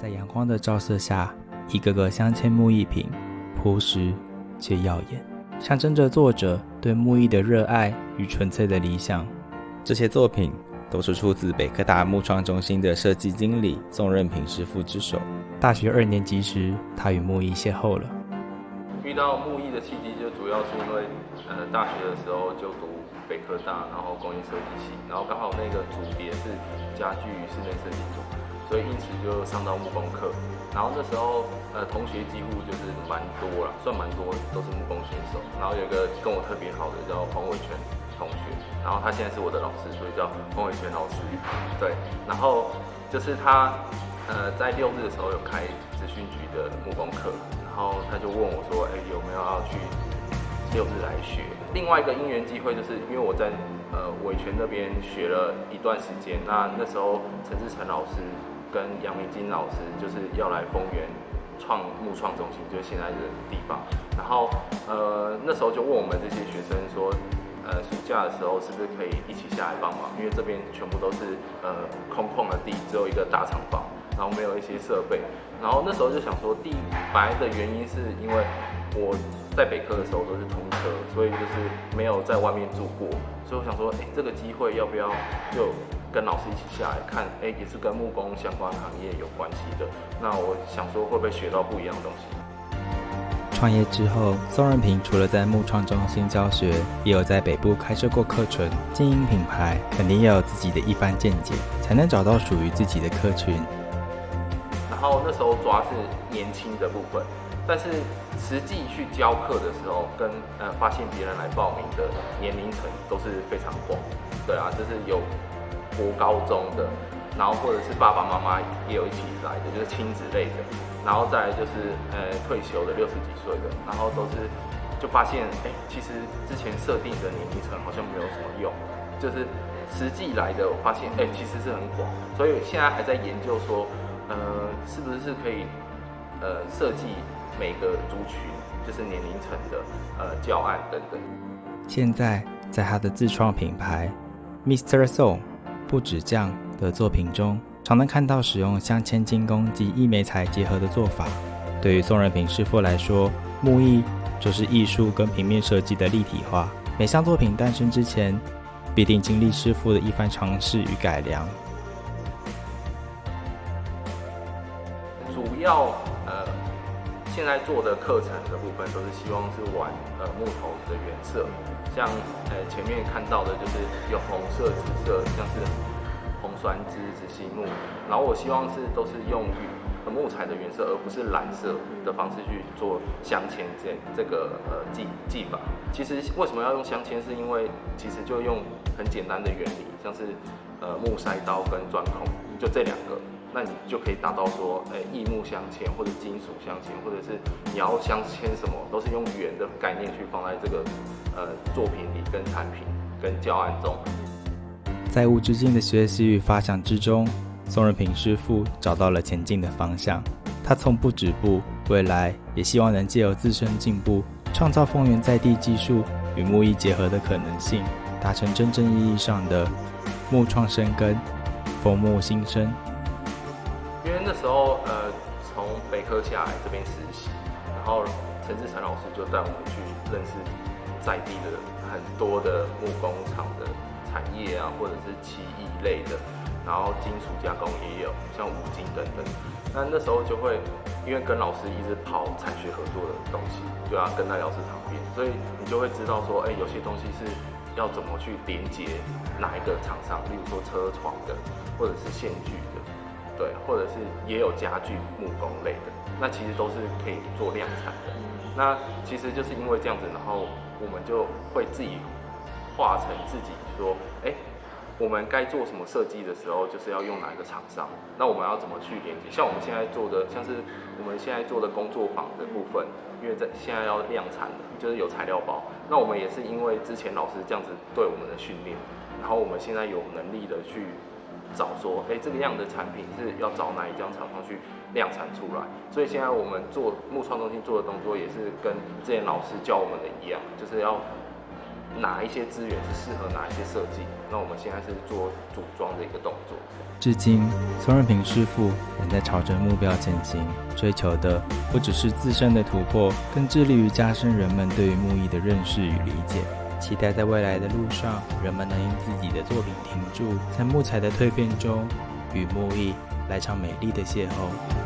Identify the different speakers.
Speaker 1: 在阳光的照射下，一个个镶嵌木艺品朴实却耀眼，象征着作者对木艺的热爱与纯粹的理想。这些作品都是出自北科大木创中心的设计经理宋任平师傅之手。大学2年级时，他与木艺邂逅了。
Speaker 2: 遇到木艺的契机，就主要是因为大学的时候就读北科大，然后工业设计系，然后刚好那个组别是家具与室内设计组，所以因此就上到木工课。然后那时候同学几乎就是蛮多啦，算蛮多都是木工选手。然后有一个跟我特别好的叫黄伟全同学，然后他现在是我的老师，所以叫黄伟全老师。对，然后就是他在6日的时候有开资讯局的木工课，然后他就问我说，有没有要去6日来学？另外一个因缘机会，就是因为我在伟全那边学了一段时间，那时候陈志成老师跟杨明金老师就是要来丰原木创中心，就是现在的地方。然后那时候就问我们这些学生说，暑假的时候是不是可以一起下来帮忙？因为这边全部都是空旷的地，只有一个大厂房，然后没有一些设备。然后那时候就想说，本来的原因是因为我在北科的时候都是通车，所以就是没有在外面住过，所以我想说，这个机会要不要就跟老师一起下来看？也是跟木工相关行业有关系的。那我想说，会不会学到不一样的东西？
Speaker 1: 创业之后，宋任平除了在木创中心教学，也有在北部开设过课程。经营品牌，肯定要有自己的一番见解，才能找到属于自己的客群。
Speaker 2: 然后那时候主要是年轻的部分，但是实际去教课的时候，跟发现别人来报名的年龄层都是非常广。对啊，就是有国高中的，然后或者是爸爸妈妈也有一起来的，就是亲子类的。然后再来就是退休的60几岁的，然后都是就发现其实之前设定的年龄层好像没有什么用，就是实际来的我发现其实是很广，所以现在还在研究说是不是可以设计每个族群就是年龄层的教案等等。
Speaker 1: 现在在他的自创品牌 Mr. Song 不止酱的作品中，常能看到使用镶嵌精工及异媒材结合的做法。对于宋任平师傅来说，木艺就是艺术跟平面设计的立体化。每项作品诞生之前，必定经历师傅的一番尝试与改良。
Speaker 2: 主要现在做的课程的部分都是希望是玩木头的原色，像前面看到的就是有红色、紫色，像是红酸枝、紫细木，然后我希望都是用木材的原色，而不是染色的方式去做镶嵌这个技法。其实为什么要用镶嵌，是因为其实就用很简单的原理，像是木筛刀跟钻孔，就这2个，那你就可以达到说，异木镶嵌或者金属镶嵌，或者是你要镶嵌什么，都是用圆的概念去放在这个作品里、跟产品、跟教案中。
Speaker 1: 在无止境的学习与发想之中，宋任平师傅找到了前进的方向。他从不止步，未来也希望能借由自身进步，创造丰原在地技术与木艺结合的可能性，达成真正意义上的木创生根，风木新生。
Speaker 2: 因为那时候从北科下来这边实习，然后陈志成老师就带我们去认识在地的很多的木工厂的产业啊，或者是漆艺类的，然后金属加工也有，像五金等等。那时候就会因为跟老师一直跑产学合作的东西，就要跟在老师旁边，所以你就会知道说，有些东西是要怎么去连接哪一个厂商，例如说车床的，或者是线锯的，对，或者是也有家具木工类的，那其实都是可以做量产的。那其实就是因为这样子，然后我们就会自己化成自己说，我们该做什么设计的时候，就是要用哪一个厂商，那我们要怎么去连接？像我们现在做的，像是我们现在做的工作坊的部分，因为现在要量产的，就是有材料包。那我们也是因为之前老师这样子对我们的训练，然后我们现在有能力的去找说，这个样的产品是要找哪一家厂商去量产出来。所以现在我们做木创中心做的动作，也是跟之前老师教我们的一样，就是要哪一些资源是适合哪一些设计。那我们现在是做组装的一个动作。
Speaker 1: 至今，宋任平师傅仍在朝着目标前行，追求的不只是自身的突破，更致力于加深人们对于木艺的认识与理解。期待在未来的路上，人们能因自己的作品停驻在木材的蜕变中，与木艺来场美丽的邂逅。